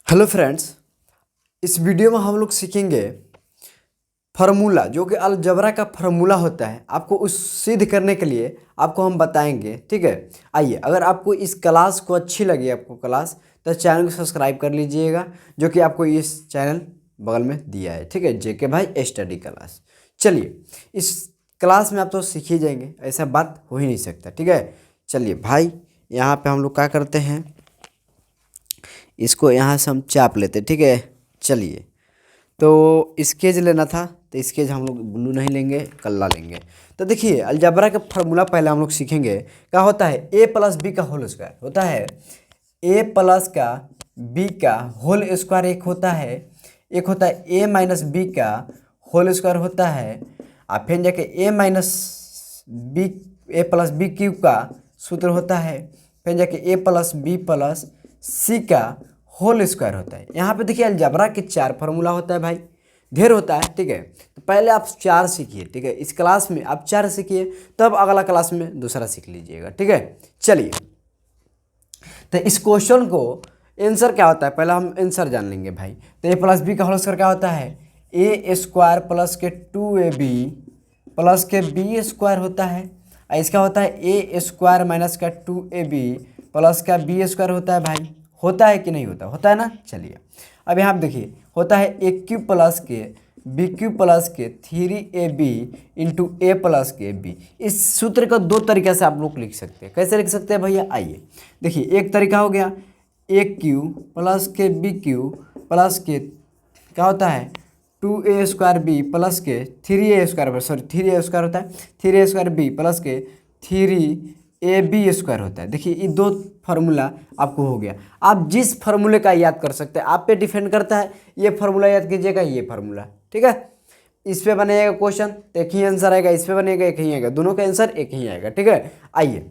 Hello friends, इस video में हम लोग सीखेंगे फार्मूला जो कि अलजबरा का फार्मूला होता है। आपको उस सिद्ध करने के लिए आपको हम बताएंगे। ठीक है, आइए। अगर आपको इस क्लास को अच्छी लगी आपको क्लास, तो चैनल को सब्सक्राइब कर लीजिएगा, जो कि आपको इस चैनल बगल में दिया है। ठीक है, जेके भाई स्टडी क्लास। चलिए, इस क्लास में आप तो सीख ही जाएंगे, ऐसा बात हो ही नहीं सकता। ठीक है, चलिए भाई, यहाँ पे हम लोग क्या करते हैं, इसको यहाँ से हम चाप लेते। ठीक है, चलिए। तो स्केच लेना था, तो स्केच हम लोग ब्लू नहीं लेंगे, कल्ला लेंगे। तो देखिए, अलजबरा का फार्मूला पहले हम लोग सीखेंगे। क्या होता है, ए प्लस बी का होल स्क्वायर होता है। ए प्लस का बी का होल स्क्वायर एक होता है ए माइनस बी का होल स्क्वायर होता है। और फिर जाके ए माइनस बी, ए प्लस बी क्यूब का सूत्र होता है। फिर जाके ए प्लस सी का होल स्क्वायर होता है। यहाँ पे देखिए, अलजबरा के 4 फार्मूला होता है भाई, ढेर होता है। ठीक है, तो पहले आप 4 सीखिए। ठीक है, इस क्लास में आप 4 सीखिए, तब अगला क्लास में दूसरा सीख लीजिएगा। ठीक है, चलिए। तो इस क्वेश्चन को आंसर क्या होता है, पहले हम आंसर जान लेंगे भाई। तो ए प्लस बी का होल स्क्वायर क्या होता है, ए स्क्वायर प्लस के 2ab प्लस के बी स्क्वायर होता है। और इसका होता है ए स्क्वायर माइनस का 2ab प्लस का बी स्क्वायर होता है भाई। होता है कि नहीं होता, होता है ना। चलिए, अब यहाँ पे देखिए, होता है ए क्यूब प्लस के बी क्यूब प्लस के 3ab इंटू ए प्लस के बी। इस सूत्र को 2 तरीके से आप लोग लिख सकते हैं। कैसे लिख सकते हैं भैया, आइए देखिए। एक तरीका हो गया ए क्यूब प्लस के बी क्यूब प्लस के क्या होता है 2a स्क्वायर बी प्लस के 3a square, sorry 3a square होता है, 3a स्क्वायर बी प्लस के 3ab स्क्वायर होता है। देखिए, ये 2 फार्मूला आपको हो गया। आप जिस फार्मूले का याद कर सकते हैं, आप पे डिपेंड करता है। ये फार्मूला याद कीजिएगा, ये फार्मूला। ठीक है, इस पे बनेगा क्वेश्चन तो एक ही आंसर आएगा, इस पे बनेगा एक ही आएगा, दोनों का आंसर एक ही आएगा। ठीक है, आइए।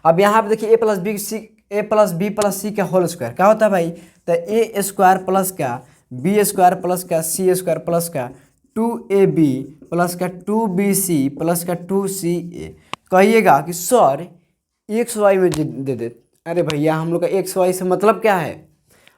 अब यहाँ पे देखिए, ए प्लस बी प्लस सी का होल स्क्वायर क्या होता है भाई, तो ए स्क्वायर प्लस का बी स्क्वायर प्लस का सी स्क्वायर प्लस का 2ab प्लस का 2bc प्लस का 2ca। कहिएगा कि सर एक्स वाई में दे दे। अरे भैया, हम लोग का एक्स वाई से मतलब क्या है,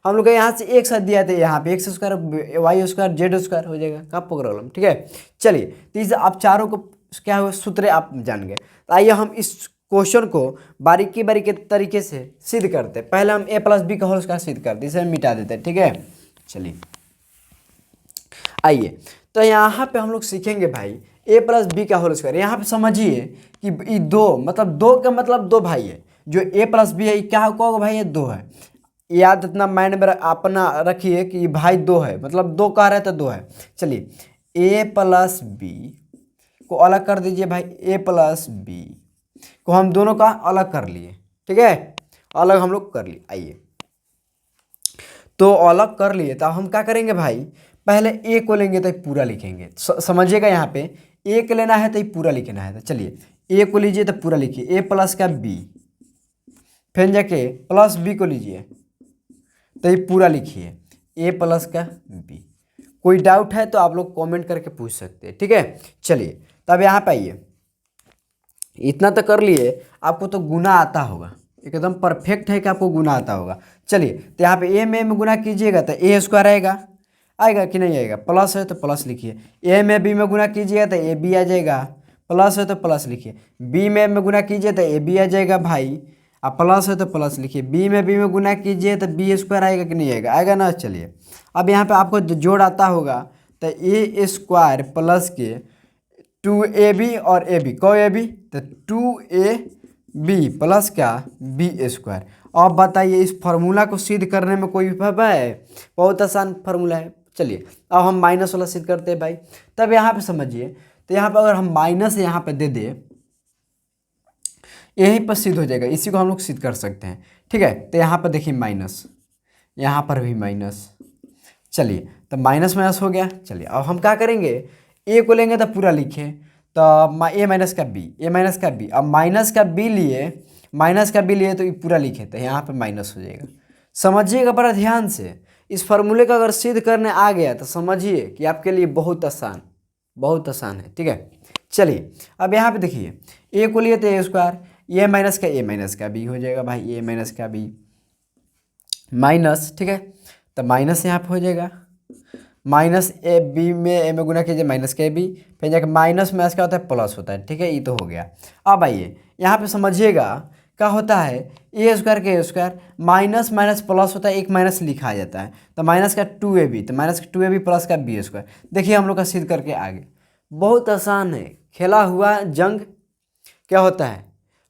हम लोग का यहाँ से एक साथ दिया था, यहाँ पे X square Y square Z square हो जाएगा, का प्रॉब्लम। ठीक है, चलिए। तो इसे आप चारों को क्या हुआ, सूत्र आप जान गए। तो आइए हम इस क्वेश्चन को बारीकी बारीकी तरीके से सिद्ध करते हैं। पहले हम ए प्लस बी का होल स्क्वायर सिद्ध करते हैं, इसे हम मिटा देते हैं। ठीक है, चलिए आइए। तो यहाँ पे हम लोग सीखेंगे भाई ए प्लस बी का होल स्क्वायर। यहाँ पे समझिए कि ये 2 मतलब 2 का मतलब 2 भाई है। जो ए प्लस बी है, क्या होगा भाई, ये 2 है। याद इतना माइंड में अपना रखिए कि भाई 2 है, मतलब 2 कह रहे तो 2 है। चलिए, ए प्लस बी को अलग कर दीजिए भाई। ए प्लस बी को हम दोनों का अलग कर लिए। ठीक है, अलग हम लोग कर लिए। आइए, तो अलग कर लिए, तो हम क्या करेंगे भाई, पहले ए को लेंगे तो पूरा लिखेंगे। समझिएगा, यहाँ पे ए को लेना है तो पूरा लिखना है। तो चलिए, ए को लीजिए तो पूरा लिखिए, ए प्लस का बी, फिर जाके प्लस बी को लीजिए तो ये पूरा लिखिए, ए प्लस का बी। कोई डाउट है तो आप लोग कमेंट करके पूछ सकते हैं। ठीक है, चलिए। तब यहाँ पे आइए, इतना तो कर लिए, आपको तो गुना आता होगा, एकदम परफेक्ट है कि आपको गुना आता होगा। चलिए, तो यहाँ पे ए में गुना कीजिएगा तो ए स्क्वायर आएगा, आएगा कि नहीं आएगा, प्लस है तो प्लस लिखिए। ए में बी में गुना कीजिएगा तो ए बी आ जाएगा, प्लस है तो प्लस लिखिए। बी में गुना कीजिए तो ए बी आ जाएगा भाई, और प्लस है तो प्लस लिखिए। बी में गुना कीजिए तो बी स्क्वायर आएगा कि नहीं आएगा, आएगा ना। चलिए, अब यहाँ पे आपको जोड़ आता होगा, तो ए स्क्वायर प्लस के 2ab और ए बी, को ए बी तो 2ab प्लस का बी स्क्वायर। अब बताइए, इस फार्मूला को सिद्ध करने में कोई विफल है, बहुत आसान फार्मूला है। चलिए, अब हम माइनस वाला सिद्ध करते हैं भाई। तब यहाँ पे समझिए, तो यहाँ पे अगर हम माइनस यहाँ पे दे दे, यहीं पर सिद्ध हो जाएगा, इसी को हम लोग सिद्ध कर सकते हैं। ठीक है, तो यहाँ पर देखिए माइनस, यहाँ पर भी माइनस। चलिए, तो माइनस माइनस हो गया। चलिए, अब हम क्या करेंगे, ए को लेंगे तो पूरा लिखें, तो ए माइनस का बी, ए माइनस का बी। अब माइनस का बी लिए तो ये पूरा लिखे, तो यहाँ पे माइनस हो जाएगा। समझिएगा बड़ा ध्यान से, इस फार्मूले का अगर सिद्ध करने आ गया तो समझिए कि आपके लिए बहुत आसान है। ठीक है, चलिए। अब यहाँ पे देखिए, ए को लिए तो ए स्क्वायर, ए माइनस का बी हो जाएगा भाई, ए माइनस का बी। माइनस, ठीक है, तो माइनस यहाँ पे हो जाएगा, माइनस ए बी में ए में गुना कीजिए माइनस के बी, फिर जाकर माइनस में क्या होता है प्लस होता है, ठीक है, ये तो हो गया। अब आइए यहाँ पे समझिएगा क्या होता है, ए स्क्वायर के ए स्क्वायर माइनस माइनस प्लस होता है, एक माइनस लिखा जाता है, तो माइनस का 2ab, तो माइनस का 2ab प्लस का बी स्क्वायर। देखिए हम लोग का सिद्ध करके आगे, बहुत आसान है। खेला हुआ जंग क्या होता है,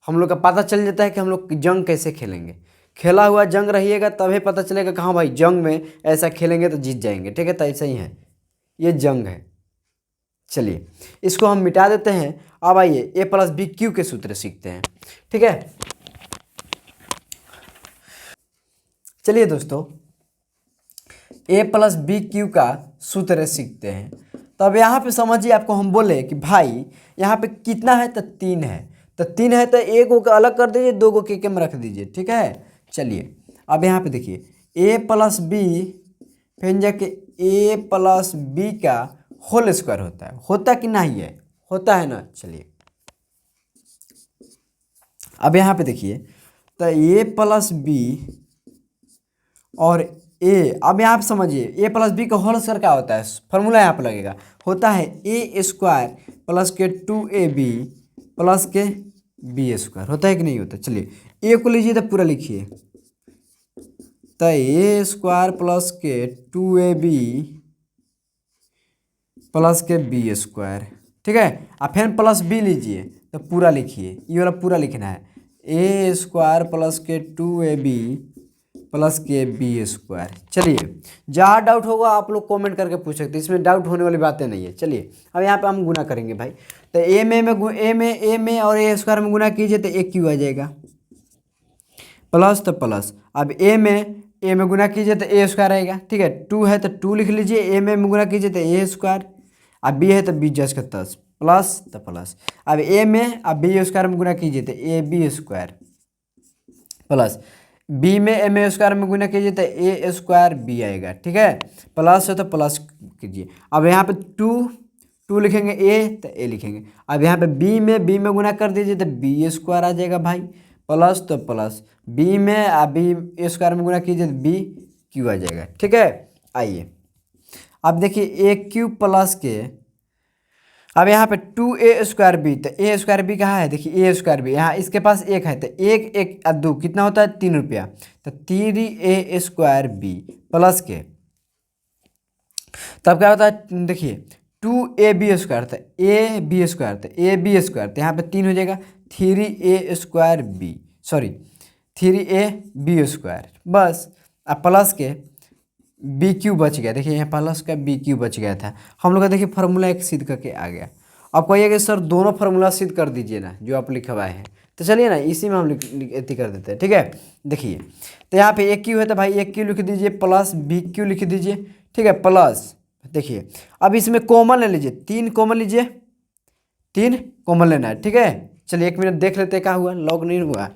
हम लोग का पता चल जाता है कि हम लोग जंग कैसे खेलेंगे। खेला हुआ जंग रहिएगा तभी पता चलेगा कि हाँ भाई जंग में ऐसा खेलेंगे तो जीत जाएंगे, ठीक है, तो ऐसा ही है, ये जंग है। चलिए इसको हम मिटा देते हैं। अब आइए ए प्लस बी क्यू के सूत्र सीखते हैं, ठीक है। चलिए दोस्तों ए प्लस बी क्यू का सूत्र सीखते हैं। तो अब यहाँ पे समझिए, आपको हम बोले कि भाई यहाँ पे कितना है, तो 3 है, तो 3 है तो एक को अलग कर दीजिए, 2 को के में रख दीजिए, ठीक है। चलिए अब यहाँ पे देखिए ए प्लस बी, फिर जाके ए प्लस बी का होल स्क्वायर होता कि नहीं है, होता है ना। चलिए अब यहाँ पे देखिए, तो ए प्लस बी और ए, अब यहाँ पे समझिए ए प्लस बी का होल स्क्वायर क्या होता है, फॉर्मूला यहाँ पे लगेगा, होता है ए स्क्वायर प्लस के 2ab प्लस के बी स्क्वायर, होता है कि नहीं होता। चलिए ए को लीजिए तो पूरा लिखिए, तो ए स्क्वायर प्लस के 2ab प्लस के बी स्क्वायर, ठीक है। अब फिर प्लस बी लीजिए तो पूरा लिखिए, ये वाला पूरा लिखना है, ए स्क्वायर प्लस के 2ab प्लस के बी स्क्वायर। चलिए जहाँ डाउट होगा आप लोग कमेंट करके पूछ सकते हैं, इसमें डाउट होने वाली बातें नहीं है। चलिए अब यहाँ पे हम गुना करेंगे भाई, तो ए में और ए स्क्वायर में गुना कीजिए तो ए क्यू आ जाएगा, प्लस तो प्लस। अब ए में गुना कीजिए तो ए स्क्वायर आएगा, ठीक है, 2 है तो 2 लिख लीजिए, ए में गुना कीजिए तो ए स्क्वायर, अब बी है तो बी जस का तस, प्लस तो प्लस। अब ए में अब बी स्क्वायर में गुना कीजिए तो A B square, plus B में एम ए स्क्वायर में गुना कीजिए तो ए स्क्वायर बी आएगा, ठीक है, प्लस है तो प्लस कीजिए। अब यहाँ पे 2 लिखेंगे, ए तो ए लिखेंगे। अब यहाँ पे बी में गुना कर दीजिए तो बी स्क्वायर आ जाएगा भाई, प्लस तो प्लस, बी में अब बी स्क्वायर में गुना कीजिए तो बी क्यू आ जाएगा, ठीक है। आइए अब देखिए ए क्यू प्लस के, अब यहाँ पे 2a स्क्वायर बी, तो ए स्क्वायर बी कहाँ है, देखिए ए स्क्वायर बी यहाँ इसके पास एक है, तो एक एक और 2 कितना होता है 3 रुपया, तो 3a स्क्वायर बी प्लस के, तब क्या होता है देखिए 2ab स्क्वायर, तो ए बी स्क्वायर, तो ए बी स्क्वायर, तो यहाँ पे 3 हो जाएगा 3a square B, sorry 3a B square, बस। अब प्लस के बी क्यू बच गया, देखिए यहाँ प्लस का बी क्यू बच गया था, हम लोग का देखिए फार्मूला एक सिद्ध करके आ गया। आप कहिए कि सर दोनों फार्मूला सिद्ध कर दीजिए ना जो आप लिखवाए हैं, तो चलिए ना इसी में हम इतनी कर देते हैं, ठीक है। देखिए तो यहाँ पे एक क्यू है तो भाई एक क्यू लिख दीजिए प्लस बी क्यू लिख दीजिए, ठीक है, प्लस। देखिए अब इसमें कॉमन ले लीजिए, 3 कॉमन लीजिए, 3 कॉमन लेना है, ठीक है। चलिए 1 मिनट देख लेते हैं क्या हुआ, लॉग नहीं हुआ,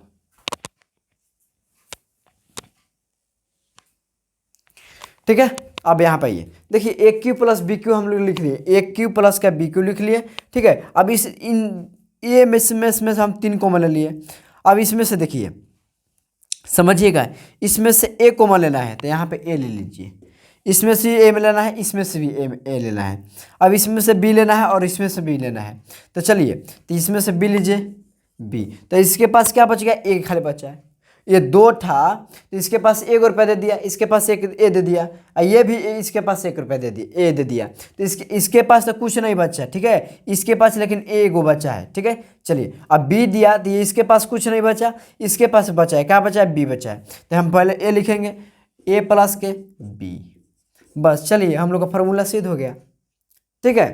ठीक है। अब यहाँ पे आइए देखिए ए क्यू प्लस बी क्यू हम लोग लिख लिए, ए क्यू प्लस का बी क्यू लिख लिए, ठीक है। अब इस इन ए में से हम 3 कॉमन ले लिए। अब इसमें से देखिए समझिएगा, इसमें से ए कॉमन लेना है तो यहाँ पे ए ले लीजिए, इसमें से ए में लेना है, इसमें से भी ए लेना है। अब इसमें से बी लेना है और इसमें से बी लेना है, तो चलिए तो इसमें से बी लीजिए बी, तो इसके पास क्या बच गया, एक खाली बचा है, ये 2 था तो इसके पास 1 रुपया दे दिया, इसके पास 1 ए दे दिया, और ये भी इसके पास 1 रुपया दे दिया, ए दे दिया, तो इसके पास तो कुछ नहीं बचा, ठीक है, इसके पास लेकिन ए गो बचा है, ठीक है। चलिए अब बी दिया तो ये इसके पास कुछ नहीं बचा, इसके पास बचा है, क्या बचा है, बी बचा है, तो हम पहले ए लिखेंगे, ए प्लस के बी, बस। चलिए हम लोग का फार्मूला सिद्ध हो गया, ठीक है,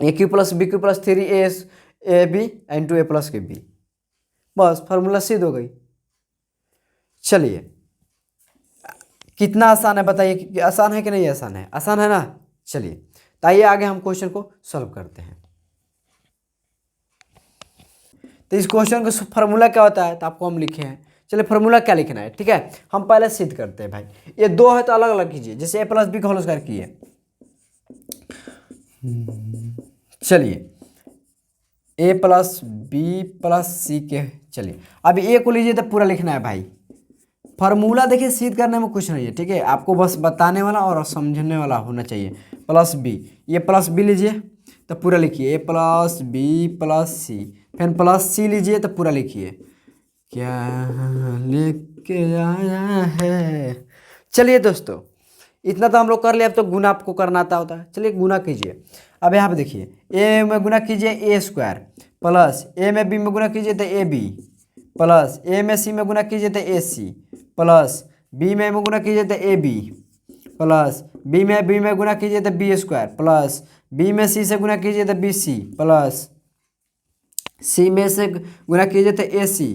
A cube plus B cube plus 3ab into A plus के बी, बस फार्मूला सिद्ध हो गई। चलिए कितना आसान है बताइए, कि आसान है कि नहीं आसान है, आसान है ना। चलिए तो आइए आगे हम क्वेश्चन को सॉल्व करते हैं। तो इस क्वेश्चन का फार्मूला क्या होता है तो आपको हम लिखे हैं, चलिए फार्मूला क्या लिखना है, ठीक है। हम पहले सिद्ध करते हैं भाई, ये 2 है तो अलग अलग कीजिए, जैसे ए प्लस बी का होल स्क्वायर किए। चलिए ए प्लस बी प्लस सी के, चलिए अब ए को लीजिए तो पूरा लिखना है भाई, फार्मूला देखिए सिद्ध करने में कुछ नहीं है, ठीक है, आपको बस बताने वाला और समझने वाला होना चाहिए। प्लस बी, ये प्लस बी लीजिए तो पूरा लिखिए, ए प्लस बी प्लस सी, फिर प्लस सी लीजिए तो पूरा लिखिए, क्या लेके आया है। चलिए दोस्तों, इतना तो हम लोग कर लिए, अब तो गुना आपको करना आता होता है। चलिए गुना कीजिए। अब यहाँ पे देखिए, ए में गुना कीजिए ए स्क्वायर, प्लस ए में बी में गुना कीजिए तो ए बी, प्लस ए में सी में गुना कीजिए तो ए सी, प्लस बी में गुना कीजिए तो ए बी, प्लस बी में गुना कीजिए तो बी स्क्वायर, प्लस बी में सी से गुना कीजिए तो बी सी, प्लस सी में से गुना कीजिए तो ए सी,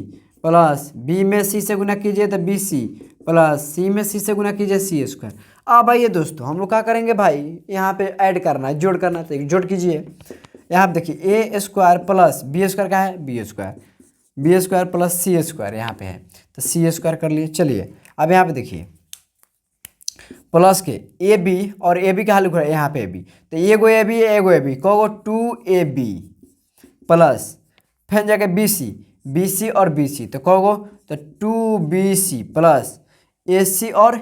प्लस बी में सी से गुना कीजिए तो बी सी, प्लस सी में सी से गुना कीजिए सी स्क्वायर। अब आइए दोस्तों, हम लोग क्या करेंगे भाई, यहाँ पे ऐड करना है, जोड़ करना है, तो जोड़ कीजिए। यहाँ पे देखिए ए स्क्वायर प्लस बी स्क्वायर का है बी स्क्वायर प्लस सी स्क्वायर यहाँ पे है, तो सी स्क्वायर कर लिए। चलिए अब यहाँ पे देखिए, प्लस के ए बी और ए बी का हल है यहाँ पे ए बी, तो एगो ए बी कहो 2ab, प्लस फिर जाके बी सी और बी सी, तो कहोगो तो 2bc, प्लस ए सी और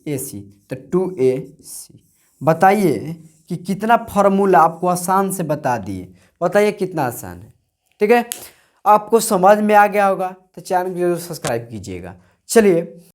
ए सी, तो 2ac। बताइए कि कितना फार्मूला आपको आसान से बता दिए, बताइए कितना आसान है। ठीक है, आपको समझ में आ गया होगा तो चैनल को जरूर सब्सक्राइब कीजिएगा। चलिए